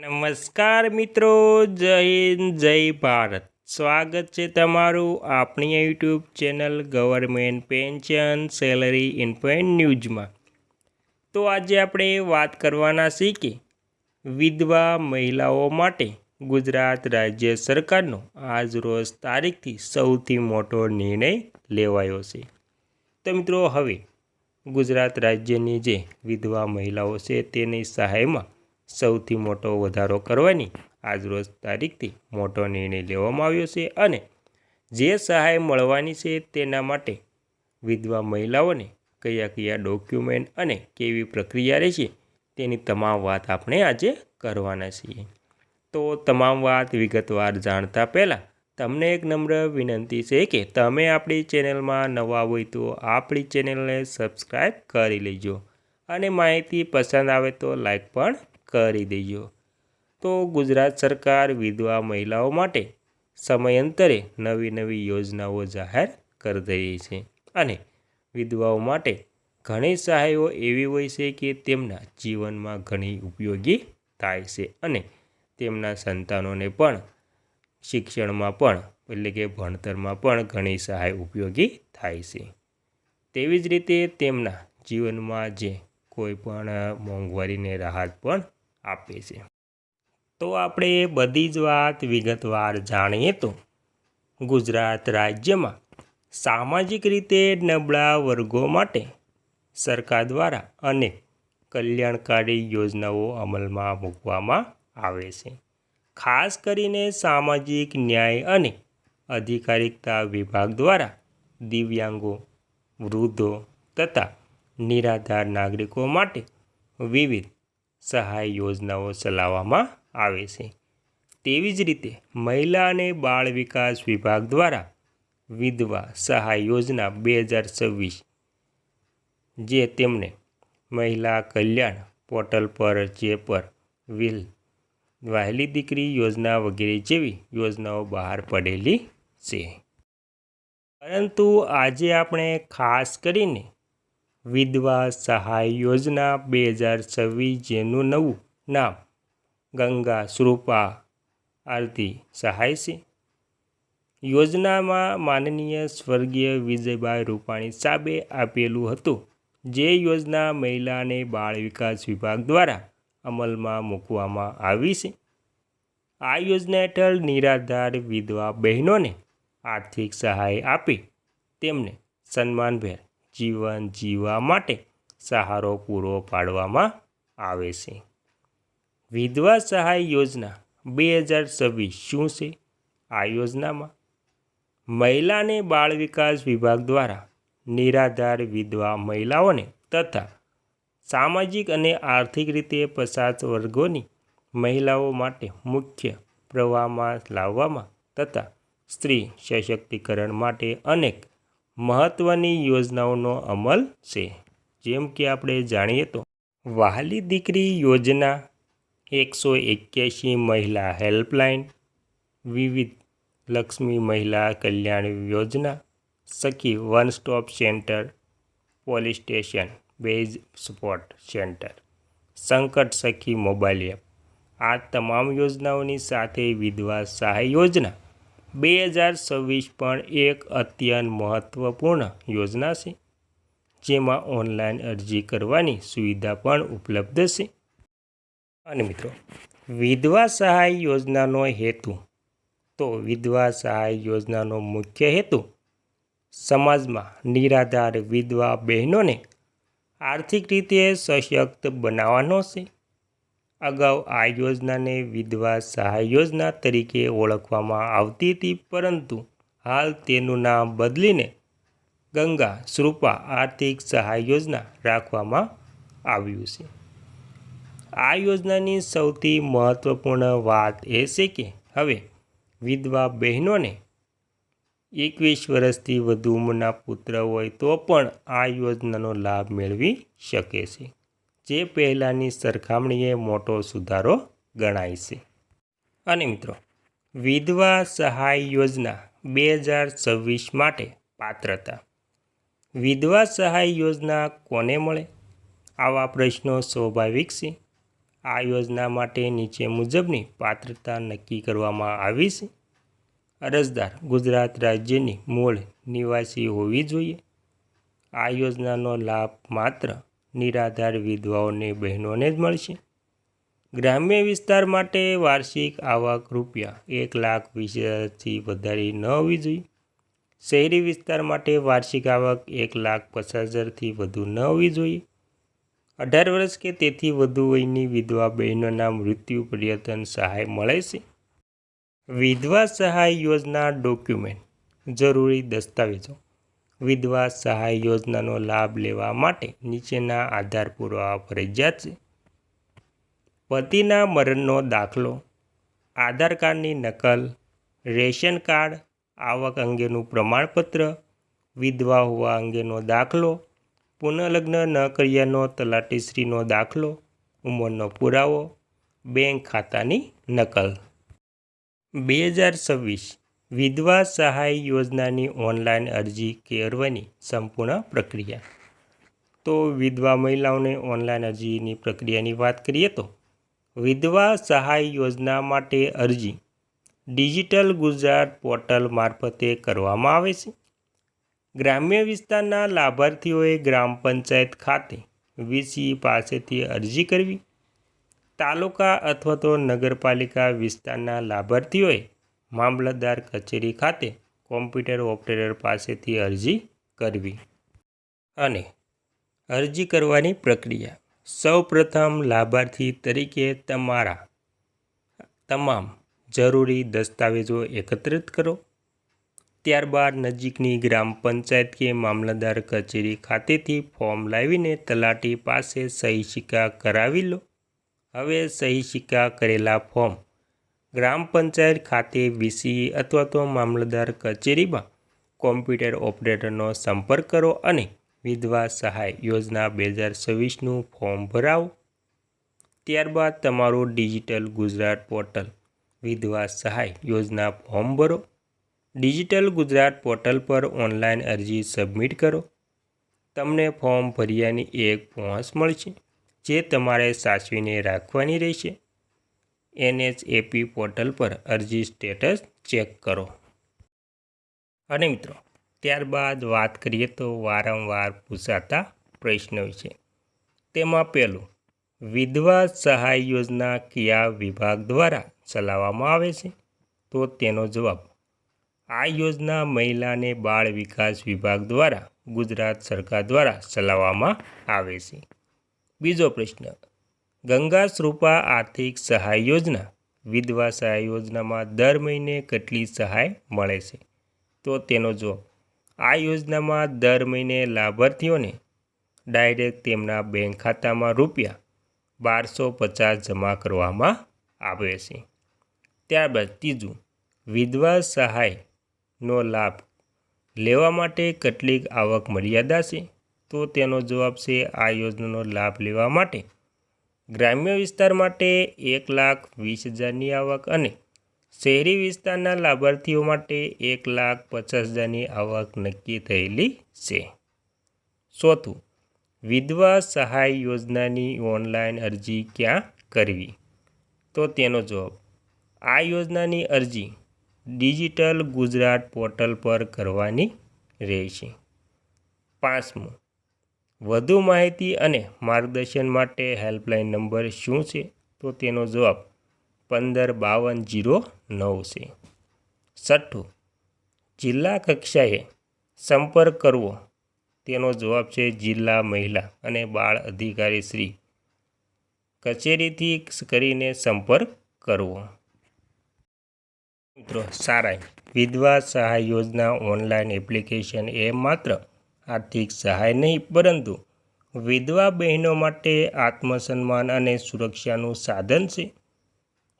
નમસ્કાર મિત્રો, જય હિન્દ, જય ભારત. સ્વાગત છે તમારું આપણી YouTube channel government pension salary info and ન્યૂઝમાં. તો આજે આપણે વાત કરવાના છીએ કે વિધવા મહિલાઓ માટે ગુજરાત રાજ્ય સરકારનો આજ રોજ તારીખથી સૌથી મોટો નિર્ણય લેવાયો છે. તો મિત્રો, હવે ગુજરાત રાજ્યની જે વિધવા મહિલાઓ છે તેની સહાયમાં સૌથી મોટો વધારો કરવાની આજરોજ તારીખથી મોટો નિર્ણય લેવામાં આવ્યો છે અને જે સહાય મળવાની છે તેના માટે વિધવા મહિલાઓને કયા કયા ડોક્યુમેન્ટ અને કેવી પ્રક્રિયા રહેશે તેની તમામ વાત આપણે આજે કરવાના છીએ. તો તમામ વાત વિગતવાર જાણતા પહેલાં તમને એક નમ્ર વિનંતી છે કે તમે આપણી ચેનલમાં નવા હોય તો આપણી ચેનલને સબસ્ક્રાઈબ કરી લેજો અને માહિતી પસંદ આવે તો લાઈક પણ કરી દેજો. તો ગુજરાત સરકાર વિધવા મહિલાઓ માટે સમયાંતરે નવી યોજનાઓ જાહેર કરી રહી છે અને વિધવાઓ માટે ઘણી સહાયો એવી હોય છે કે તેમના જીવનમાં ઘણી ઉપયોગી થાય છે અને તેમના સંતાનોને પણ શિક્ષણમાં પણ એટલે કે ભણતરમાં પણ ઘણી સહાય ઉપયોગી થાય છે. તેવી જ રીતે તેમના જીવનમાં જે કોઈ પણ મોંઘવારીને રાહત પણ આપે છે. તો આપણે બધી જ વાત વિગતવાર જાણીએ તો ગુજરાત રાજ્યમાં સામાજિક રીતે નબળા વર્ગો માટે સરકાર દ્વારા અનેક કલ્યાણકારી યોજનાઓ અમલમાં મૂકવામાં આવે છે. ખાસ કરીને સામાજિક ન્યાય અને અધિકારિતા વિભાગ દ્વારા દિવ્યાંગો, વૃદ્ધો તથા નિરાધાર નાગરિકો માટે વિવિધ સહાય યોજનાઓ ચલાવવામાં આવે છે. તેવી જ રીતે મહિલા અને બાળ વિકાસ વિભાગ દ્વારા વિધવા સહાય યોજના 2026 જે તેમને મહિલા કલ્યાણ પોર્ટલ પર જે પર વહાલી દીકરી યોજના વગેરે જેવી યોજનાઓ બહાર પડેલી છે. પરંતુ આજે આપણે ખાસ કરીને વિધવા સહાય યોજના 2026 જેનું નવું નામ ગંગા શ્રુપા આરતી સહાય છે. યોજનામાં માનનીય સ્વર્ગીય વિજયભાઈ રૂપાણી સાહેબે આપેલું હતું. જે યોજના મહિલા અને બાળ વિકાસ વિભાગ દ્વારા અમલમાં મૂકવામાં આવી છે. આ યોજના હેઠળ નિરાધાર વિધવા બહેનોને આર્થિક સહાય આપી તેમને સન્માનભેર જીવન જીવવા માટે સહારો પૂરો પાડવામાં આવે છે. વિધવા સહાય યોજના 2026 શું છે? આ યોજનામાં મહિલા અને બાળ વિકાસ વિભાગ દ્વારા નિરાધાર વિધવા મહિલાઓને તથા સામાજિક અને આર્થિક રીતે પછાત વર્ગોની મહિલાઓ માટે મુખ્ય પ્રવાહમાં લાવવામાં તથા સ્ત્રી સશક્તિકરણ માટે અનેક મહત્ત્વની યોજનાઓનો અમલ છે. જેમ કે આપણે જાણીએ તો વહાલી દીકરી યોજના, 181 મહિલા હેલ્પલાઇન, વિવિધ લક્ષ્મી મહિલા કલ્યાણ યોજના, સખી one stop centre, police station base support centre, સંકટ સખી મોબાઈલ એપ. આ તમામ યોજનાઓની સાથે વિધવા સહાય યોજના 2026 પણ એક અત્યંત મહત્ત્વપૂર્ણ યોજના છે. જેમાં ઓનલાઈન અરજી કરવાની સુવિધા પણ ઉપલબ્ધ છે. અને મિત્રો, વિધવા સહાય યોજનાનો હેતુ તો વિધવા સહાય યોજનાનો મુખ્ય હેતુ સમાજમાં નિરાધાર વિધવા બહેનોને આર્થિક રીતે સશક્ત બનાવવાનો છે. અગાઉ આ યોજનાને વિધવા સહાય યોજના તરીકે ઓળખવામાં આવતી હતી, પરંતુ હાલ તેનું નામ બદલીને ગંગા શ્રુપા આર્થિક સહાય યોજના રાખવામાં આવ્યું છે. આ યોજનાની સૌથી મહત્ત્વપૂર્ણ વાત એ છે કે હવે વિધવા બહેનોને 21 વર્ષથી વધુ ઉંમરના પુત્ર હોય તો પણ આ યોજનાનો લાભ મેળવી શકે છે, જે પહેલાંની સરખામણીએ મોટો સુધારો ગણાય છે. અને મિત્રો, વિધવા સહાય યોજના 2026 માટે પાત્રતા. વિધવા સહાય યોજના કોને મળે? આવા પ્રશ્નો સ્વાભાવિક છે. આ યોજના માટે નીચે મુજબની પાત્રતા નક્કી કરવામાં આવી છે. અરજદાર ગુજરાત રાજ્યની મૂળ નિવાસી હોવી જોઈએ. આ યોજનાનો લાભ માત્ર નિરાધાર વિધવાઓને બહેનોને જ મળશે. ગ્રામ્ય વિસ્તાર માટે વાર્ષિક આવક ₹1,20,000થી વધારે ન હોવી જોઈએ. શહેરી વિસ્તાર માટે વાર્ષિક આવક ₹1,50,000થી વધુ ન હોવી જોઈએ. 18 વર્ષ કે તેથી વધુ વયની વિધવા બહેનોના મૃત્યુ પર્યટન સહાય મળે છે. વિધવા સહાય યોજના ડોક્યુમેન્ટ. જરૂરી દસ્તાવેજો. વિધવા સહાય યોજનાનો લાભ લેવા માટે નીચેના આધાર પુરાવા ફરજિયાત છે. પતિના મરણનો દાખલો, આધાર કાર્ડની નકલ, રેશન કાર્ડ, આવક અંગેનું પ્રમાણપત્ર, વિધવા હોવા અંગેનો દાખલો, પુનઃલગ્ન ન કર્યાનો તલાટીશ્રીનો દાખલો, ઉંમરનો પુરાવો, બેંક ખાતાની નકલ. 2026 વિધવા સહાય યોજનાની ઓનલાઈન અરજી કરવાની સંપૂર્ણ પ્રક્રિયા. તો વિધવા મહિલાઓને ઓનલાઈન અરજીની પ્રક્રિયાની વાત કરીએ તો વિધવા સહાય યોજના માટે અરજી ડિજિટલ ગુજરાત પોર્ટલ મારફતે કરવામાં આવે છે. ગ્રામ્ય વિસ્તારના લાભાર્થીઓએ ગ્રામ પંચાયત ખાતે વીસી પાસેથી અરજી કરવી. તાલુકા અથવા તો નગરપાલિકા વિસ્તારના લાભાર્થીઓએ મામલતદાર કચેરી ખાતે કોમ્પ્યુટર ઓપરેટર પાસેથી અરજી કરવી. અને અરજી કરવાની પ્રક્રિયા. સૌપ્રથમ લાભાર્થી તરીકે તમારા તમામ જરૂરી દસ્તાવેજો એકત્રિત કરો. ત્યારબાદ નજીકની ગ્રામ પંચાયત કે મામલતદાર કચેરી ખાતેથી ફોર્મ લાવીને તલાટી પાસે સહી સિક્કા કરાવી લો. હવે સહી સિક્કા કરેલા ફોર્મ ગ્રામ પંચાયત ખાતે વીસી અથવા તો મામલતદાર કચેરીમાં કોમ્પ્યુટર ઓપરેટરનો સંપર્ક કરો અને વિધવા સહાય યોજના 2026નું ફોર્મ ભરાવો. ત્યારબાદ તમારું ડિજિટલ ગુજરાત પોર્ટલ વિધવા સહાય યોજના ફોર્મ ભરો. ડિજિટલ ગુજરાત પોર્ટલ પર ઓનલાઈન અરજી સબમિટ કરો. તમને ફોર્મ ભર્યાની એક પહોંચ મળશે જે તમારે સાચવીને રાખવાની રહેશે. NHAP પોર્ટલ પર અરજી સ્ટેટસ ચેક કરો. અને મિત્રો ત્યારબાદ વાત કરીએ તો વારંવાર પૂછાતા પ્રશ્નો વિશે. તેમાં પહેલું, વિધવા સહાય યોજના કયા વિભાગ દ્વારા ચલાવવામાં આવે છે? તો તેનો જવાબ, આ યોજના મહિલા અને બાળ વિકાસ વિભાગ દ્વારા ગુજરાત સરકાર દ્વારા ચલાવવામાં આવે છે. બીજો પ્રશ્ન, ગંગા શ્રુપા આર્થિક સહાય યોજના વિધવા સહાય યોજનામાં દર મહિને કેટલી સહાય મળે છે? તો તેનો જવાબ, આ યોજનામાં દર મહિને લાભાર્થીઓને ડાયરેક્ટ તેમના બેંક ખાતામાં ₹1250 જમા કરવામાં આવે છે. ત્યારબાદ ત્રીજું, વિધવા સહાયનો લાભ લેવા માટે કેટલીક આવક મર્યાદા છે? તો તેનો જવાબ છે, આ યોજનાનો લાભ લેવા માટે ગ્રામ્ય વિસ્તાર માટે 1,20,000ની આવક અને શહેરી વિસ્તારના લાભાર્થીઓ માટે 1,50,000ની આવક નક્કી થયેલી છે. ચોથું, વિધવા સહાય યોજનાની ઓનલાઈન અરજી ક્યાં કરવી? તો તેનો જવાબ, આ યોજનાની અરજી ડિજિટલ ગુજરાત પોર્ટલ પર કરવાની રહેશે. પાંચમું, વધુ માહિતી અને માર્ગદર્શન માટે હેલ્પલાઇન નંબર શું છે? તો તેનો જવાબ 155209 છે. છઠ્ઠું, જિલ્લા કક્ષાએ સંપર્ક કરવો? તેનો જવાબ છે જિલ્લા મહિલા અને બાળ અધિકારી શ્રી કચેરીથી કરીને સંપર્ક કરવો. મિત્રો સારાંશ, વિધવા સહાય યોજના ઓનલાઈન એપ્લિકેશન એ માત્ર આર્થિક સહાય નહીં પરંતુ વિધવા બહેનો માટે આત્મસન્માન અને સુરક્ષાનું સાધન છે.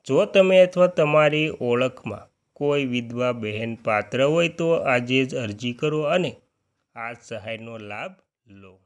જો તમે અથવા તમારી ઓળખમાં કોઈ વિધવા બહેન પાત્ર હોય તો આજે જ અરજી કરો અને આ સહાયનો લાભ લો.